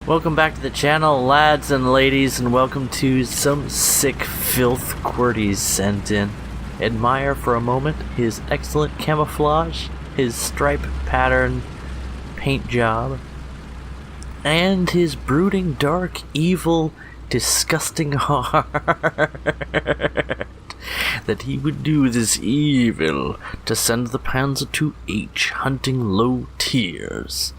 Welcome back to the channel, lads and ladies, and welcome to some sick filth QWERTY's sent in. Admire for a moment his excellent camouflage, his stripe pattern paint job, and his brooding, dark, evil, disgusting heart that he would do this evil to send the Panzer to H hunting low tiers.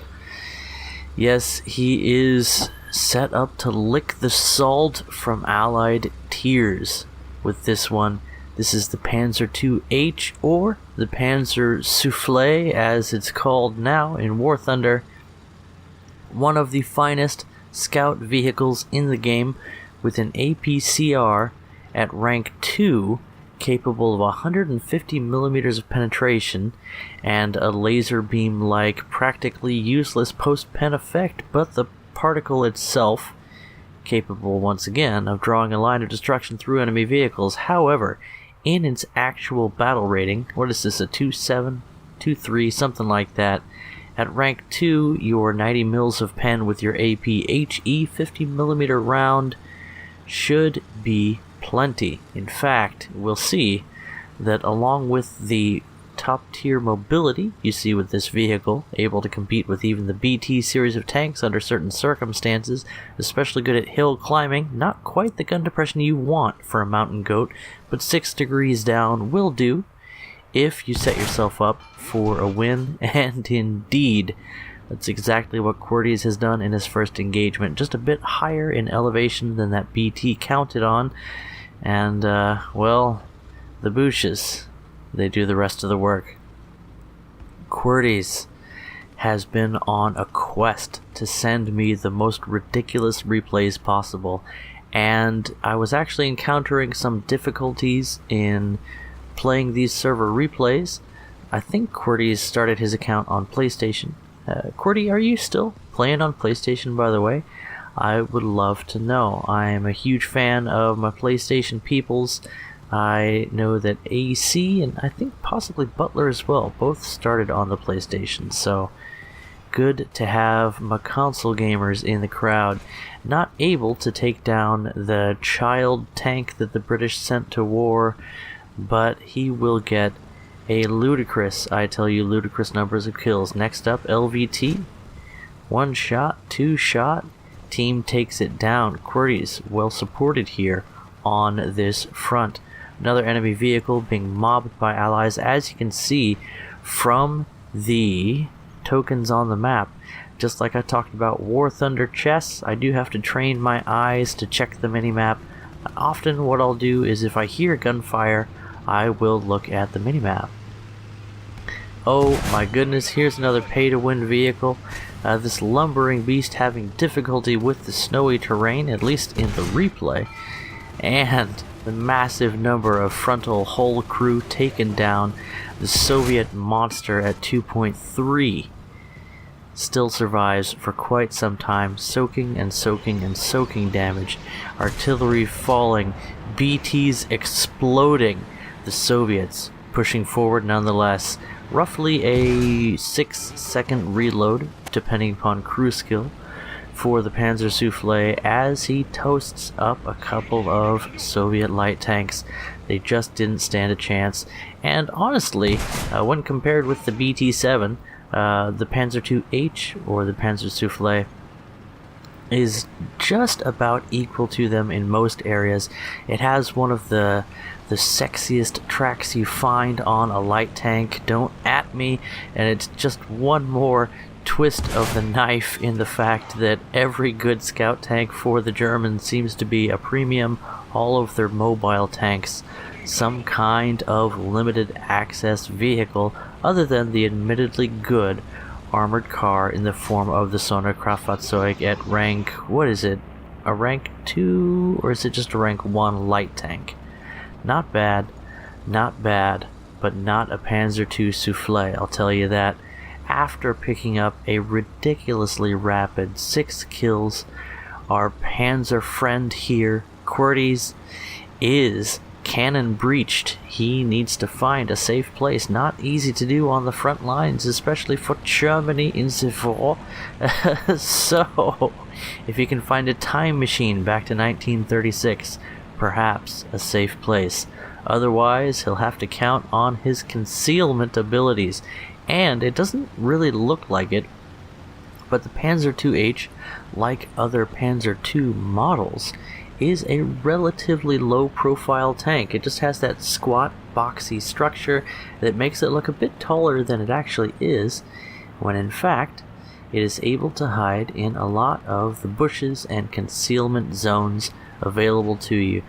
Yes, he is set up to lick the salt from Allied tiers with this one. This is the Panzer II-H, or the Panzer Soufflé as it's called now in War Thunder. One of the finest scout vehicles in the game, with an APCR at rank 2, capable of 150 millimeters of penetration, and a laser beam-like, practically useless post-pen effect, but the particle itself capable, once again, of drawing a line of destruction through enemy vehicles. However, in its actual battle rating, what is this, a 2.7, 2.3, something like that, at rank 2, your 90 mils of pen with your APHE 50mm round should be plenty. In fact, we'll see that along with the top tier mobility you see with this vehicle, able to compete with even the BT series of tanks under certain circumstances, especially good at hill climbing, not quite the gun depression you want for a mountain goat, but 6 degrees down will do if you set yourself up for a win, and indeed, that's exactly what QWERTY has done in his first engagement, just a bit higher in elevation than that BT counted on, and, well, the Bushes, they do the rest of the work. QWERTY has been on a quest to send me the most ridiculous replays possible, and I was actually encountering some difficulties in playing these server replays. I think QWERTY started his account on PlayStation. QWERTY, are you still playing on PlayStation, by the way? I would love to know. I am a huge fan of my PlayStation peoples. I know that AC and I think possibly Butler as well both started on the PlayStation, so good to have my console gamers in the crowd. Not able to take down the child tank that the British sent to war, but he will get a ludicrous, I tell you, ludicrous numbers of kills. Next up, LVT. 1 shot, 2 shot, team takes it down. QWERTY's well supported here on this front. Another enemy vehicle being mobbed by allies, as you can see from the tokens on the map. Just like I talked about War Thunder chests, I do have to train my eyes to check the minimap. Often what I'll do is if I hear gunfire, I will look at the minimap. Oh my goodness, here's another pay-to-win vehicle. This lumbering beast having difficulty with the snowy terrain, at least in the replay, and the massive number of frontal hull crew taken down. The Soviet monster at 2.3 still survives for quite some time, soaking and soaking and soaking damage. Artillery falling, BTs exploding, the Soviets pushing forward nonetheless. Roughly a 6-second reload, depending upon crew skill, for the Panzer Soufflé as he toasts up a couple of Soviet light tanks. They just didn't stand a chance, and honestly, when compared with the BT-7, the Panzer II-H, or the Panzer Soufflé, is just about equal to them in most areas. It has one of the sexiest tracks you find on a light tank. Don't at me, and it's just one more twist of the knife in the fact that every good scout tank for the Germans seems to be a premium. All of their mobile tanks, some kind of limited access vehicle other than the admittedly good armored car in the form of the Sonderkraftfahrzeug at rank, what is it, a rank 2 or is it just a rank 1 light tank? Not bad, but not a Panzer II Soufflé, I'll tell you that. After picking up a ridiculously rapid 6 kills, our Panzer friend here, QWERTY, is cannon breached. He needs to find a safe place. Not easy to do on the front lines, especially for Germany in the war. So, if he can find a time machine back to 1936, perhaps a safe place. Otherwise, he'll have to count on his concealment abilities. And it doesn't really look like it, but the Panzer IIH, like other Panzer II models, is a relatively low-profile tank. It just has that squat, boxy structure that makes it look a bit taller than it actually is, when in fact, it is able to hide in a lot of the bushes and concealment zones available to you.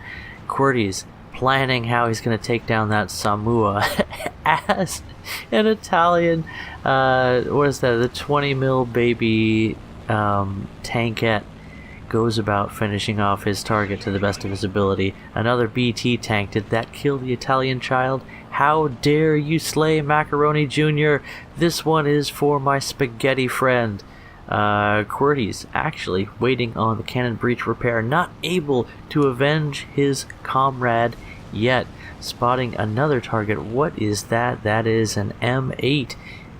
QWERTY's planning how he's going to take down that Samoa as an Italian, what is that, the 20 mil baby tankette goes about finishing off his target to the best of his ability. Another BT tank. Did that kill the Italian child? How dare you slay Macaroni Jr.? This one is for my spaghetti friend. QWERTY's actually waiting on the cannon breach repair, not able to avenge his comrade yet. Spotting another target. What is that? That is an M8.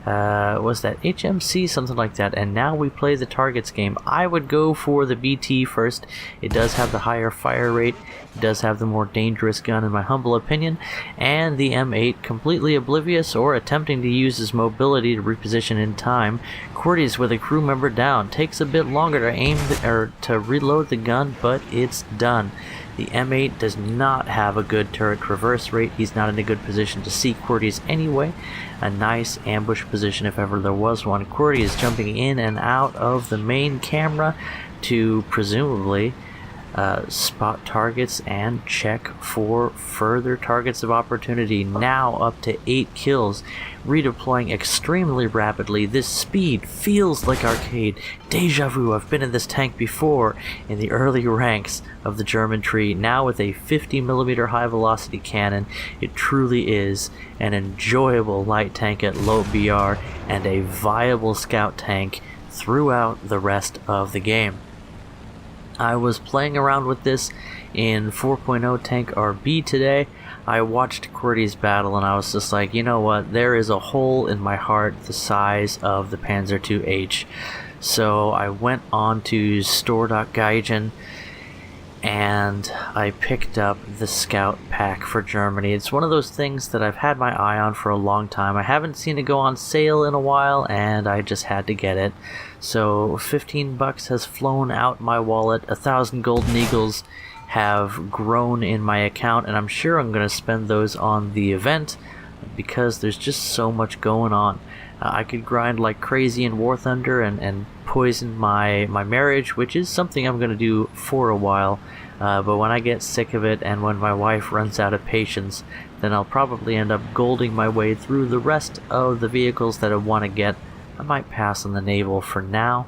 Was that HMC? Something like that. And now we play the targets game. I would go for the BT first. It does have the higher fire rate. It does have the more dangerous gun in my humble opinion. And the M8, completely oblivious or attempting to use his mobility to reposition in time. QWERTY's with a crew member down. Takes a bit longer to aim to reload the gun, but it's done. The M8 does not have a good turret reverse rate. He's not in a good position to see QWERTY's anyway. A nice ambush position if ever there was one. QWERTY is jumping in and out of the main camera to presumably spot targets and check for further targets of opportunity. Now up to 8 kills, redeploying extremely rapidly. This speed feels like arcade. Deja vu, I've been in this tank before in the early ranks of the German tree. Now with a 50mm high velocity cannon, it truly is an enjoyable light tank at low BR and a viable scout tank throughout the rest of the game. I was playing around with this in 4.0 Tank RB today. I watched QWERTY's battle and I was just like, you know what, there is a hole in my heart the size of the Panzer IIH. So I went on to store.gaijin and I picked up the Scout Pack for Germany. It's one of those things that I've had my eye on for a long time. I haven't seen it go on sale in a while and I just had to get it. So $15 has flown out my wallet. 1,000 golden eagles have grown in my account, and I'm sure I'm going to spend those on the event because there's just so much going on. I could grind like crazy in War Thunder and poison my marriage, which is something I'm going to do for a while. But when I get sick of it and when my wife runs out of patience, then I'll probably end up golding my way through the rest of the vehicles that I want to get. I might pass on the naval for now,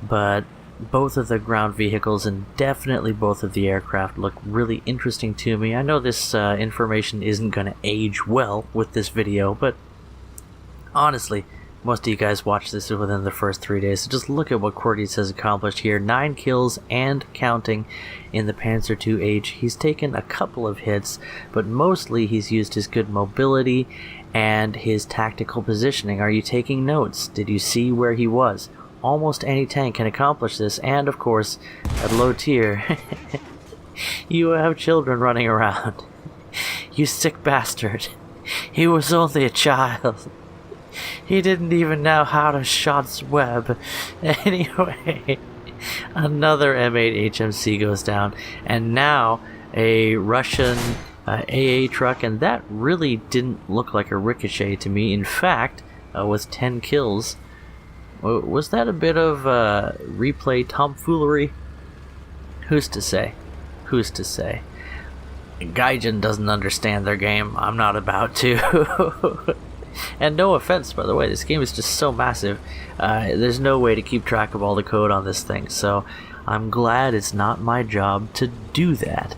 but both of the ground vehicles and definitely both of the aircraft look really interesting to me. I know this information isn't going to age well with this video, but honestly, most of you guys watched this within the first 3 days, so just look at what QWERTY has accomplished here. 9 kills and counting in the Panzer IIH. He's taken a couple of hits, but mostly he's used his good mobility and his tactical positioning. Are you taking notes? Did you see where he was? Almost any tank can accomplish this, and of course, at low tier, you have children running around. You sick bastard. He was only a child. He didn't even know how to shot's web. Anyway, another M8 HMC goes down, and now a Russian AA truck, and that really didn't look like a ricochet to me. In fact, with 10 kills, was that a bit of replay tomfoolery? Who's to say? Who's to say? Gaijin doesn't understand their game. I'm not about to. And no offense, by the way, this game is just so massive. There's no way to keep track of all the code on this thing, so I'm glad it's not my job to do that.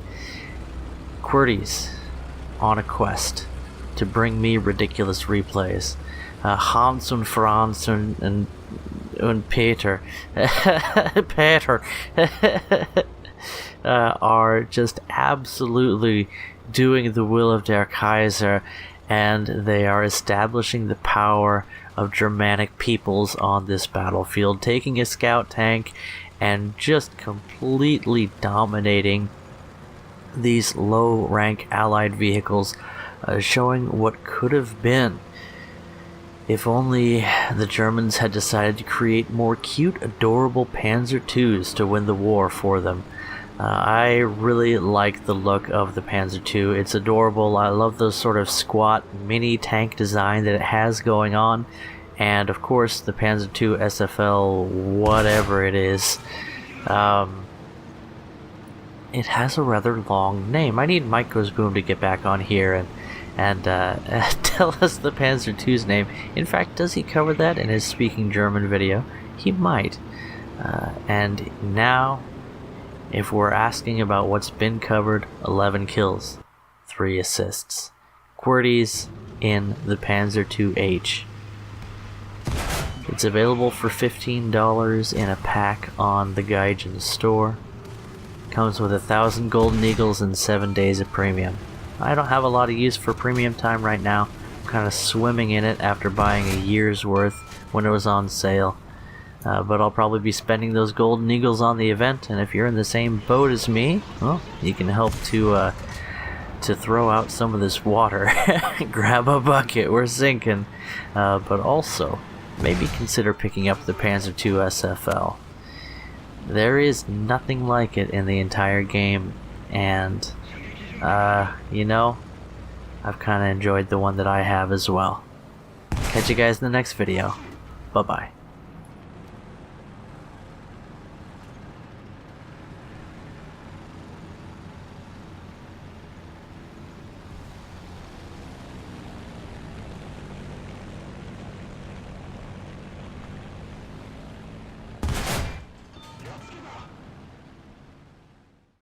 QWERTY's on a quest to bring me ridiculous replays. Hans and Franz and Peter Peter are just absolutely doing the will of der Kaiser, and they are establishing the power of Germanic peoples on this battlefield, taking a scout tank and just completely dominating these low-rank Allied vehicles, showing what could have been if only the Germans had decided to create more cute, adorable Panzer IIs to win the war for them. I really like the look of the Panzer II. It's adorable. I love the sort of squat mini tank design that it has going on. And of course the Panzer II SFL, whatever it is. It has a rather long name. I need Mike Goes Boom to get back on here and tell us the Panzer II's name. In fact, does he cover that in his Speaking German video? He might. And now, if we're asking about what's been covered, 11 kills, 3 assists. QWERTY's in the Panzer IIH. It's available for $15 in a pack on the Gaijin store. Comes with 1,000 Golden Eagles and 7 days of premium. I don't have a lot of use for premium time right now. I'm kind of swimming in it after buying a year's worth when it was on sale. But I'll probably be spending those Golden Eagles on the event, and if you're in the same boat as me, well, you can help to throw out some of this water. Grab a bucket, we're sinking. But also, maybe consider picking up the Panzer II SFL. There is nothing like it in the entire game, and, you know, I've kind of enjoyed the one that I have as well. Catch you guys in the next video. Bye-bye.